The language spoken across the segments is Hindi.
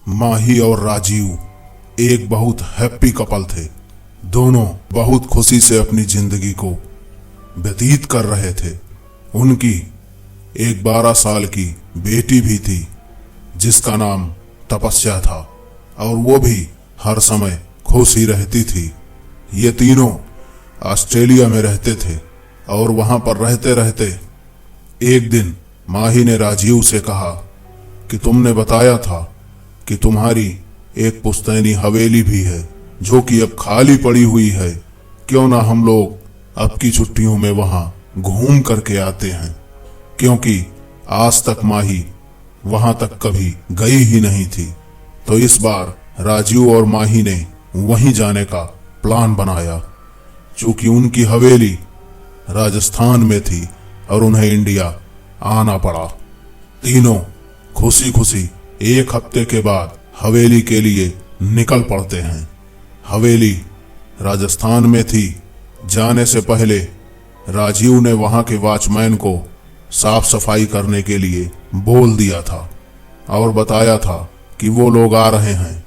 माही और राजीव एक बहुत हैप्पी कपल थे। दोनों बहुत खुशी से अपनी जिंदगी को व्यतीत कर रहे थे। उनकी एक 12 साल की बेटी भी थी जिसका नाम तपस्या था और वो भी हर समय खुश ही रहती थी। ये तीनों ऑस्ट्रेलिया में रहते थे और वहां पर रहते रहते एक दिन माही ने राजीव से कहा कि तुमने बताया था कि तुम्हारी एक पुश्तैनी हवेली भी है जो कि अब खाली पड़ी हुई है। क्यों ना हम लोग अब की छुट्टियों में वहां घूम करके आते हैं, क्योंकि आज तक माही वहां तक कभी गई ही नहीं थी। तो इस बार राजीव और माही ने वहीं जाने का प्लान बनाया। चूंकि उनकी हवेली राजस्थान में थी और उन्हें इंडिया आना पड़ा। तीनों खुशी खुशी एक हफ्ते के बाद हवेली के लिए निकल पड़ते हैं। हवेली राजस्थान में थी। जाने से पहले राजीव ने वहां के वॉचमैन को साफ सफाई करने के लिए बोल दिया था और बताया था कि वो लोग आ रहे हैं।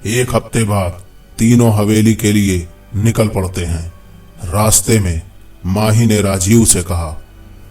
एक हफ्ते बाद तीनों हवेली के लिए निकल पड़ते हैं। रास्ते में माही ने राजीव से कहा,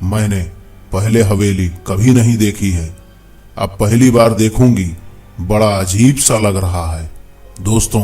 मैंने पहले हवेली कभी नहीं देखी है, अब पहली बार देखूंगी, बड़ा अजीब सा लग रहा है। दोस्तों,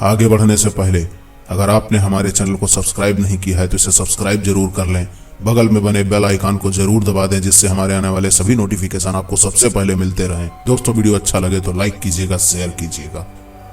आगे बढ़ने से पहले अगर आपने हमारे चैनल को सब्सक्राइब नहीं किया है तो इसे सब्सक्राइब जरूर कर लें। बगल में बने बेल आइकन को जरूर दबा दें जिससे हमारे आने वाले सभी नोटिफिकेशन आपको सबसे पहले मिलते रहें। दोस्तों, वीडियो अच्छा लगे तो लाइक कीजिएगा, शेयर कीजिएगा।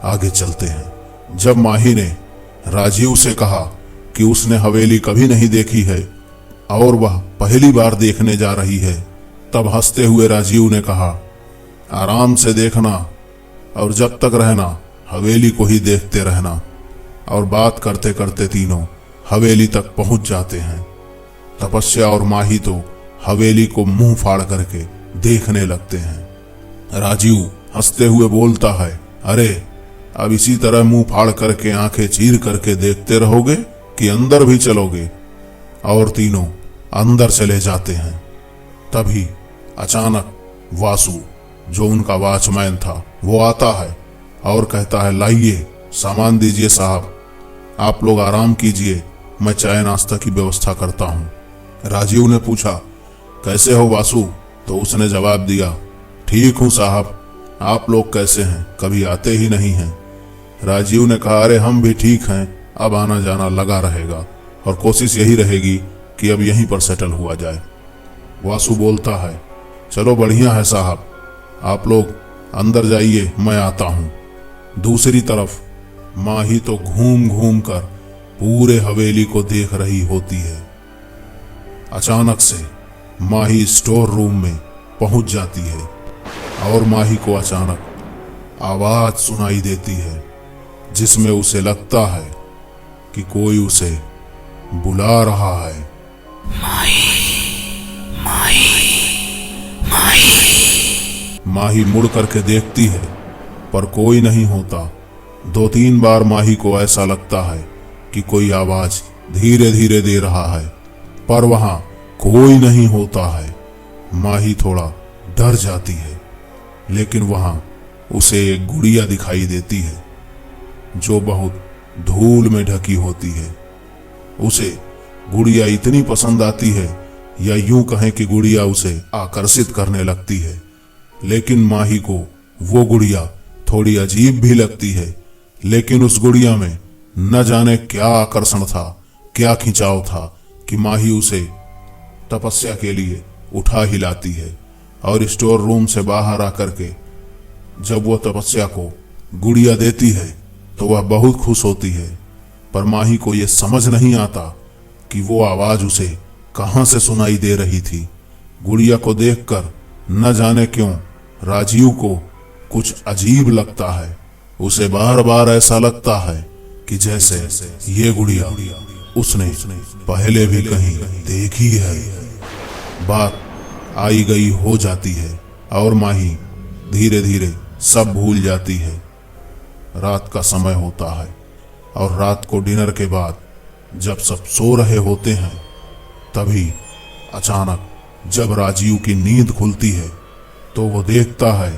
आगे चलते हैं। जब माही ने राजीव से कहा कि उसने हवेली कभी नहीं देखी है और वह पहली बार देखने जा रही है, तब हंसते हुए राजीव ने कहा, आराम से देखना और जब तक रहना हवेली को ही देखते रहना। और बात करते करते तीनों हवेली तक पहुंच जाते हैं। तपस्या और माही तो हवेली को मुंह फाड़ करके देखने लगते हैं। राजीव हंसते हुए बोलता है, अरे अब इसी तरह मुंह फाड़ करके आंखें चीर करके देखते रहोगे कि अंदर भी चलोगे? और तीनों अंदर चले जाते हैं। तभी अचानक वासु, जो उनका वॉचमैन था, वो आता है और कहता है, लाइए सामान दीजिए साहब, आप लोग आराम कीजिए, मैं चाय नाश्ता की व्यवस्था करता हूँ। राजीव ने पूछा, कैसे हो वासु? तो उसने जवाब दिया, ठीक हूँ साहब, आप लोग कैसे हैं? कभी आते ही नहीं हैं। राजीव ने कहा, अरे हम भी ठीक हैं, अब आना जाना लगा रहेगा और कोशिश यही रहेगी कि अब यहीं पर सेटल हुआ जाए। वासु बोलता है, चलो बढ़िया है साहब, आप लोग अंदर जाइए, मैं आता हूं। दूसरी तरफ माही तो घूम घूम कर पूरे हवेली को देख रही होती है। अचानक से माही स्टोर रूम में पहुंच जाती है और माही को अचानक आवाज सुनाई देती है जिसमें उसे लगता है कि कोई उसे बुला रहा है। माही मुड़ करके देखती है पर कोई नहीं होता। 2-3 बार माही को ऐसा लगता है कि कोई आवाज धीरे धीरे दे रहा है पर वहां कोई नहीं होता है। माही थोड़ा डर जाती है, लेकिन वहां उसे एक गुड़िया दिखाई देती है जो बहुत धूल में ढकी होती है। उसे गुड़िया इतनी पसंद आती है, या यूं कहें कि गुड़िया उसे आकर्षित करने लगती है। लेकिन माही को वो गुड़िया थोड़ी अजीब भी लगती है, लेकिन उस गुड़िया में न जाने क्या आकर्षण था, क्या खिंचाव था कि माही उसे तपस्या के लिए उठा ही लाती है। और स्टोर रूम से बाहर आकर के जब वह तपस्या को गुड़िया देती है तो वह बहुत खुश होती है, पर माही को यह समझ नहीं आता कि वो आवाज उसे कहां से सुनाई दे रही थी। गुड़िया को देखकर न जाने क्यों राजीव को कुछ अजीब लगता है। उसे बार बार ऐसा लगता है कि जैसे ये गुड़िया उसने पहले भी कहीं देखी है। बात आई गई हो जाती है और माही धीरे धीरे सब भूल जाती है। रात का समय होता है और रात को डिनर के बाद जब सब सो रहे होते हैं, तभी अचानक जब राजीव की नींद खुलती है तो वो देखता है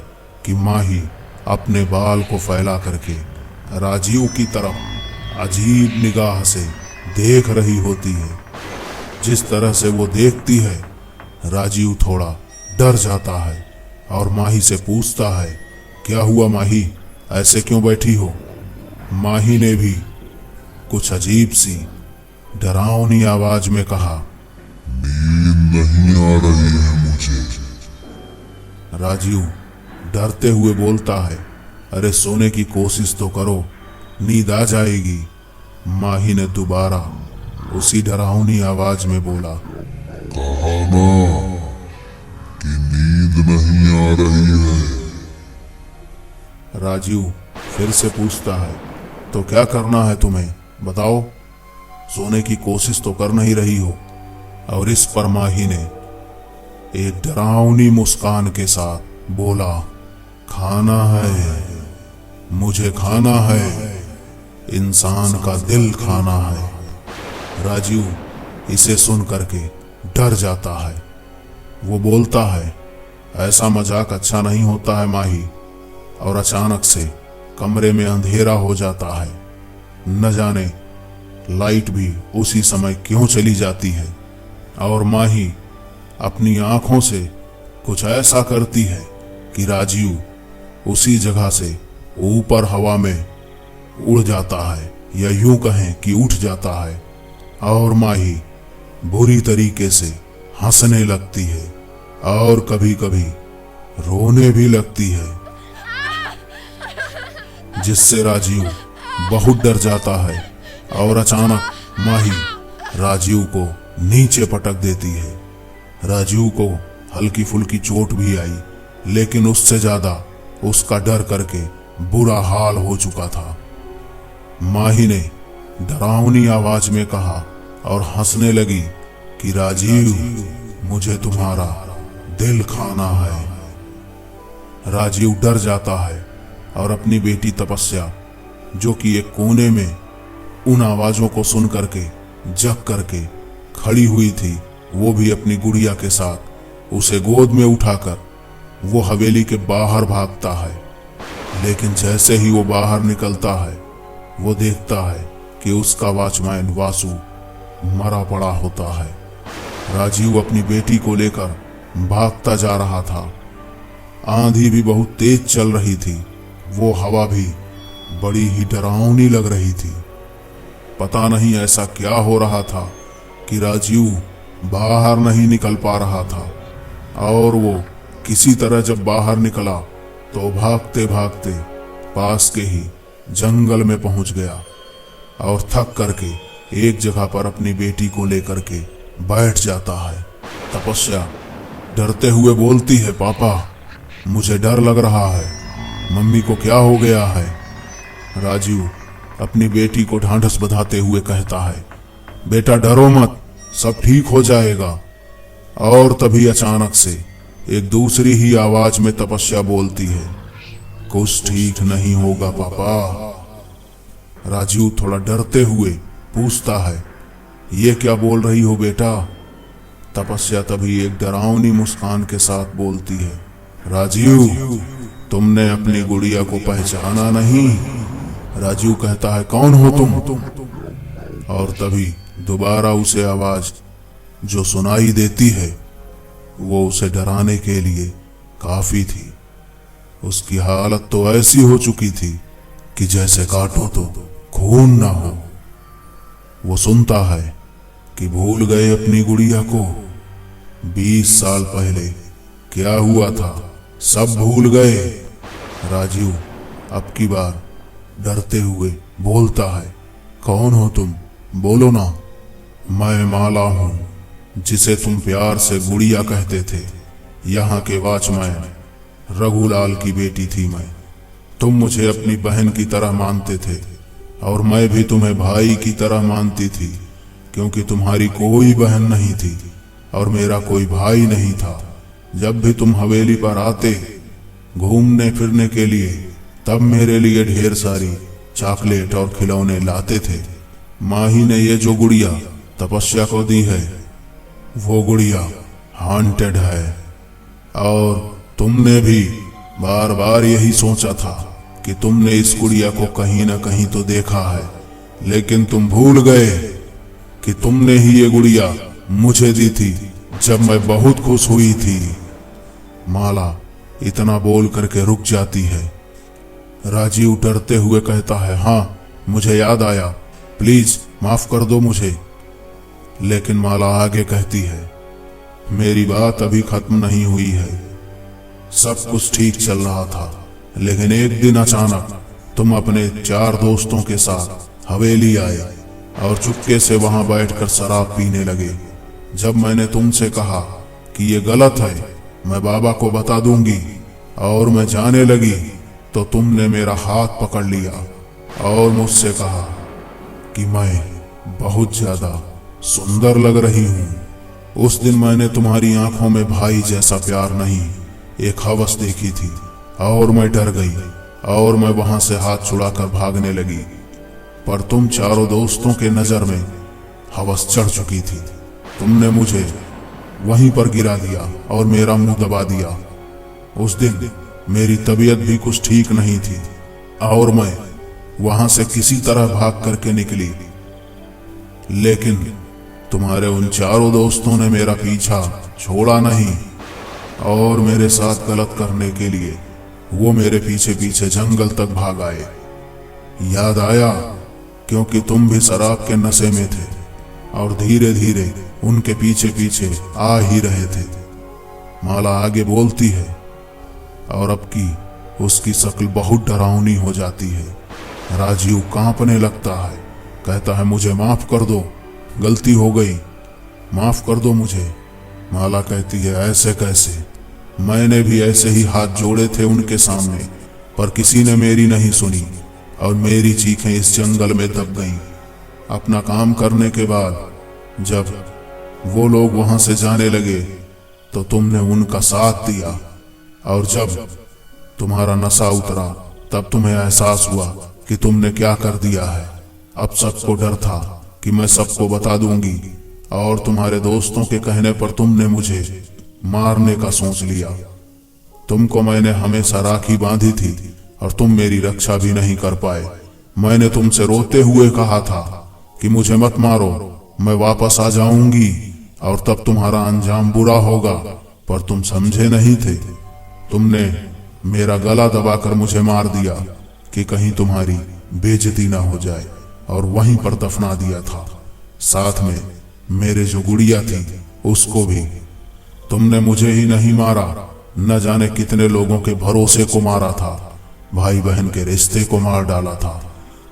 कि माही अपने बाल को फैला करके राजीव की तरफ अजीब निगाह से देख रही होती है। जिस तरह से वो देखती है, राजीव थोड़ा डर जाता है और माही से पूछता है, क्या हुआ माही, ऐसे क्यों बैठी हो? माही ने भी कुछ अजीब सी डरावनी आवाज में कहा, नींद नहीं आ रही है मुझे। राजीव डरते हुए बोलता है, अरे सोने की कोशिश तो करो, नींद आ जाएगी। माही ने दोबारा उसी डरावनी आवाज में बोला, कहा ना कि नींद नहीं आ रही है। राजीव फिर से पूछता है, तो क्या करना है तुम्हें, बताओ? सोने की कोशिश तो कर नहीं रही हो। और इस पर माही ने एक डरावनी मुस्कान के साथ बोला, खाना है, मुझे खाना है, इंसान का दिल खाना है। राजीव इसे सुन करके डर जाता है। वो बोलता है, ऐसा मजाक अच्छा नहीं होता है माही। और अचानक से कमरे में अंधेरा हो जाता है। न जाने लाइट भी उसी समय क्यों चली जाती है और माही अपनी आंखों से कुछ ऐसा करती है कि राजीव उसी जगह से ऊपर हवा में उड़ जाता है, या यूं कहें कि उठ जाता है। और माही बुरी तरीके से हंसने लगती है और कभी कभी रोने भी लगती है, जिससे राजीव बहुत डर जाता है। और अचानक माही राजीव को नीचे पटक देती है। राजीव को हल्की फुल्की चोट भी आई, लेकिन उससे ज्यादा उसका डर करके बुरा हाल हो चुका था। माही ने डरावनी आवाज में कहा और हंसने लगी कि राजीव, मुझे तुम्हारा दिल खाना है। राजीव डर जाता है और अपनी बेटी तपस्या, जो कि एक कोने में उन आवाजों को सुन करके जग करके खड़ी हुई थी, वो भी अपनी गुड़िया के साथ उसे गोद में उठाकर वो हवेली के बाहर भागता है। लेकिन जैसे ही वो बाहर निकलता है, वो देखता है कि उसका वॉचमैन वासु मरा पड़ा होता है। राजीव अपनी बेटी को लेकर भागता जा रहा था। आंधी भी बहुत तेज चल रही थी। वो हवा भी बड़ी ही डरावनी लग रही थी। पता नहीं ऐसा क्या हो रहा था कि राजीव बाहर नहीं निकल पा रहा था। और वो किसी तरह जब बाहर निकला तो भागते भागते पास के ही जंगल में पहुंच गया और थक करके एक जगह पर अपनी बेटी को लेकर के बैठ जाता है। तपस्या डरते हुए बोलती है, पापा, मुझे डर लग रहा है, मम्मी को क्या हो गया है? राजीव अपनी बेटी को ढांढस बंधाते हुए कहता है, बेटा डरो मत, सब ठीक हो जाएगा। और तभी अचानक से एक दूसरी ही आवाज में तपस्या बोलती है, कुछ ठीक नहीं होगा पापा। राजीव थोड़ा डरते हुए पूछता है, ये क्या बोल रही हो बेटा? तपस्या तभी एक डरावनी मुस्कान के साथ बोलती है, राजीव, तुमने अपनी गुड़िया को पहचाना नहीं? राजीव कहता है, कौन हो तुम? और तभी दोबारा उसे आवाज जो सुनाई देती है, वो उसे डराने के लिए काफी थी। उसकी हालत तो ऐसी हो चुकी थी कि जैसे काटो तो खून ना हो। वो सुनता है कि भूल गए अपनी गुड़िया को, 20 साल पहले क्या हुआ था सब भूल गए। राजीव अब की बार डरते हुए बोलता है, कौन हो तुम? बोलो ना। मैं माला हूं, जिसे तुम प्यार से गुड़िया कहते थे। यहाँ के वॉचमैन रघुलाल की बेटी थी मैं। तुम मुझे अपनी बहन की तरह मानते थे और मैं भी तुम्हें भाई की तरह मानती थी, क्योंकि तुम्हारी कोई बहन नहीं थी और मेरा कोई भाई नहीं था। जब भी तुम हवेली पर आते घूमने फिरने के लिए, तब मेरे लिए ढेर सारी चॉकलेट और खिलौने लाते थे। माही ने ये जो गुड़िया तपस्या को दी है, वो गुड़िया हांटेड है और तुमने भी बार बार यही सोचा था कि तुमने इस गुड़िया को कहीं ना कहीं तो देखा है, लेकिन तुम भूल गए कि तुमने ही ये गुड़िया मुझे दी थी जब मैं बहुत खुश हुई थी। माला इतना बोल करके रुक जाती है। राजीव डरते हुए कहता है, हाँ मुझे याद आया, प्लीज माफ कर दो मुझे। लेकिन माला आगे कहती है, मेरी बात अभी खत्म नहीं हुई है। सब कुछ ठीक चल रहा था, लेकिन एक दिन अचानक तुम अपने 4 दोस्तों के साथ हवेली आए और चुपके से वहां बैठकर शराब पीने लगे। जब मैंने तुमसे कहा कि ये गलत है, मैं बाबा को बता दूंगी, और मैं जाने लगी तो तुमने मेरा हाथ पकड़ लिया और मुझसे कहा कि मैं बहुत ज्यादा सुंदर लग रही हूं। उस दिन मैंने तुम्हारी आंखों में भाई जैसा प्यार नहीं, एक हवस देखी थी और मैं डर गई और मैं वहां से हाथ छुड़ाकर भागने लगी। पर तुम 4 दोस्तों के नजर में हवस चढ़ चुकी थी। तुमने मुझे वहीं पर गिरा दिया और मेरा मुंह दबा दिया। उस दिन मेरी तबीयत भी कुछ ठीक नहीं थी और मैं वहां से किसी तरह भाग करके निकली, लेकिन तुम्हारे उन 4 दोस्तों ने मेरा पीछा छोड़ा नहीं और मेरे साथ गलत करने के लिए वो मेरे पीछे पीछे जंगल तक भाग आए। याद आया क्योंकि तुम भी शराब के नशे में थे और धीरे धीरे उनके पीछे पीछे आ ही रहे थे। माला आगे बोलती है और अब की उसकी शक्ल बहुत डरावनी हो जाती है। राजीव कांपने लगता है, कहता है, मुझे माफ कर दो, गलती हो गई, माफ कर दो मुझे। माला कहती है, ऐसे कैसे? मैंने भी ऐसे ही हाथ जोड़े थे उनके सामने, पर किसी ने मेरी नहीं सुनी और मेरी चीखें इस जंगल में दब गईं। अपना काम करने के बाद जब वो लोग वहां से जाने लगे तो तुमने उनका साथ दिया और जब तुम्हारा नशा उतरा तब तुम्हें एहसास हुआ कि तुमने क्या कर दिया है। अब सबको डर था कि मैं सबको बता दूंगी और तुम्हारे दोस्तों के कहने पर तुमने मुझे मारने का सोच लिया। तुमको मैंने हमेशा राखी बांधी थी और तुम मेरी रक्षा भी नहीं कर पाए। मैंने तुमसे रोते हुए कहा था कि मुझे मत मारो, मैं वापस आ जाऊंगी और तब तुम्हारा अंजाम बुरा होगा, पर तुम समझे नहीं थे। तुमने मेरा गला दबाकर मुझे मार दिया कि कहीं तुम्हारी बेइज्जती ना हो जाए और वहीं पर दफना दिया था। साथ में मेरे जो गुड़िया थी उसको भी। तुमने मुझे ही नहीं मारा, न जाने कितने लोगों के भरोसे को मारा था, भाई बहन के रिश्ते को मार डाला था।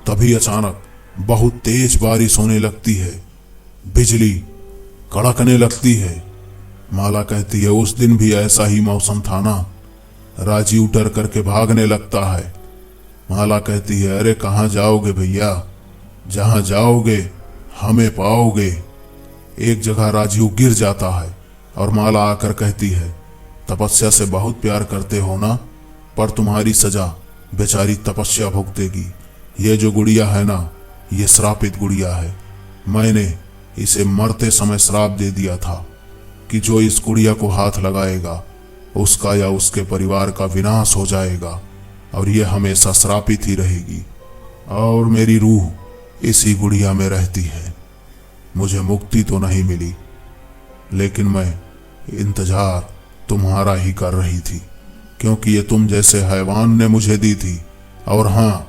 तभी अचानक बहुत तेज बारिश होने लगती है, बिजली कड़कने लगती है। माला कहती है, उस दिन भी ऐसा ही मौसम था ना? राजीव डर करके भागने लगता है। माला कहती है, अरे कहाँ जाओगे भैया, जहां जाओगे हमें पाओगे। एक जगह राजीव गिर जाता है और माला आकर कहती है, तपस्या से बहुत प्यार करते हो ना, पर तुम्हारी सजा बेचारी तपस्या भुगतेगी। ये जो गुड़िया है ना, ये श्रापित गुड़िया है। मैंने इसे मरते समय श्राप दे दिया था कि जो इस गुड़िया को हाथ लगाएगा उसका या उसके परिवार का विनाश हो जाएगा और ये हमेशा श्रापित ही रहेगी। और मेरी रूह इसी गुड़िया में रहती है। मुझे मुक्ति तो नहीं मिली, लेकिन मैं इंतजार तुम्हारा ही कर रही थी, क्योंकि ये तुम जैसे हैवान ने मुझे दी थी। और हाँ,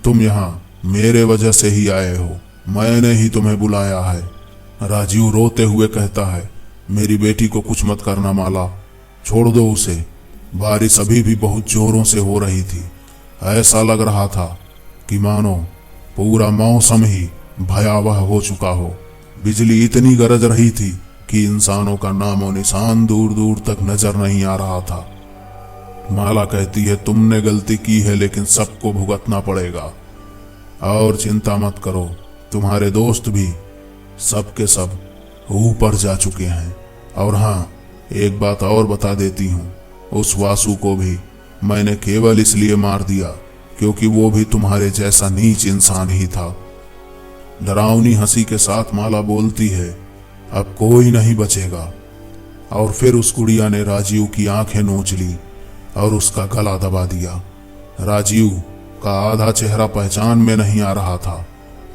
तुम यहाँ मेरे वजह से ही आए हो, मैंने ही तुम्हें बुलाया है। राजीव रोते हुए कहता है, मेरी बेटी को कुछ मत करना माला, छोड़ दो उसे। बारिश अभी भी बहुत जोरों से हो रही थी। ऐसा लग रहा था कि मानो पूरा मौसम ही भयावह हो चुका हो। बिजली इतनी गरज रही थी कि इंसानों का नामो निशान दूर दूर तक नजर नहीं आ रहा था। माला कहती है, तुमने गलती की है, लेकिन सबको भुगतना पड़ेगा। और चिंता मत करो, तुम्हारे दोस्त भी सब के सब ऊपर जा चुके हैं। और हाँ, एक बात और बता देती हूँ, उस वासु को भी मैंने केवल इसलिए मार दिया क्योंकि वो भी तुम्हारे जैसा नीच इंसान ही था। डरावनी हंसी के साथ माला बोलती है, अब कोई नहीं बचेगा। और फिर उस गुड़िया ने राजीव की आंखें नोच ली और उसका गला दबा दिया। राजीव का आधा चेहरा पहचान में नहीं आ रहा था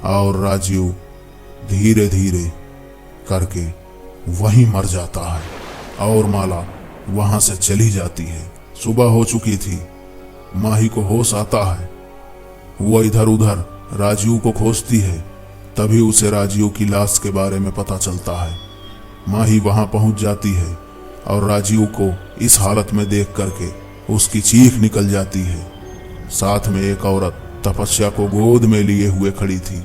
और राजीव धीरे धीरे करके वहीं मर जाता है और माला वहां से चली जाती है। सुबह हो चुकी थी। माही को होश आता है। वो इधर उधर राजीव को खोजती है। तभी उसे राजीव की लाश के बारे में पता चलता है। माही वहां पहुंच जाती है और राजीव को इस हालत में देख करके उसकी चीख निकल जाती है। साथ में एक औरत तपस्या को गोद में लिए हुए खड़ी थी।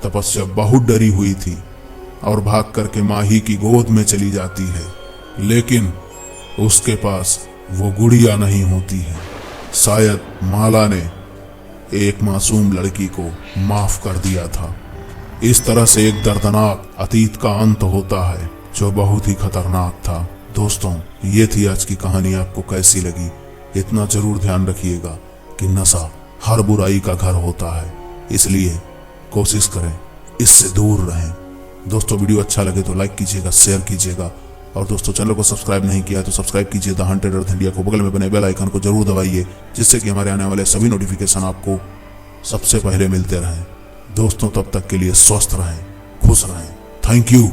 तपस्या बहुत डरी हुई थी और भाग करके माही की गोद में चली जाती है, लेकिन उसके पास वो गुड़िया नहीं होती है। शायद माला ने एक मासूम लड़की को माफ कर दिया था। इस तरह से एक दर्दनाक अतीत का अंत होता है जो बहुत ही खतरनाक था। दोस्तों, ये थी आज की कहानी। आपको कैसी लगी? इतना जरूर ध्यान रखिएगा कि नशा हर बुराई का घर होता है, इसलिए कोशिश करें इससे दूर रहें। दोस्तों, वीडियो अच्छा लगे तो लाइक कीजिएगा, शेयर कीजिएगा और दोस्तों चैनल को सब्सक्राइब नहीं किया तो सब्सक्राइब कीजिए। द हंटेड अर्थ इंडिया को बगल में बने बेल आइकन को जरूर दबाइए, जिससे कि हमारे आने वाले सभी नोटिफिकेशन आपको सबसे पहले मिलते रहें। दोस्तों, तब तक के लिए स्वस्थ रहें, खुश रहें। Thank you.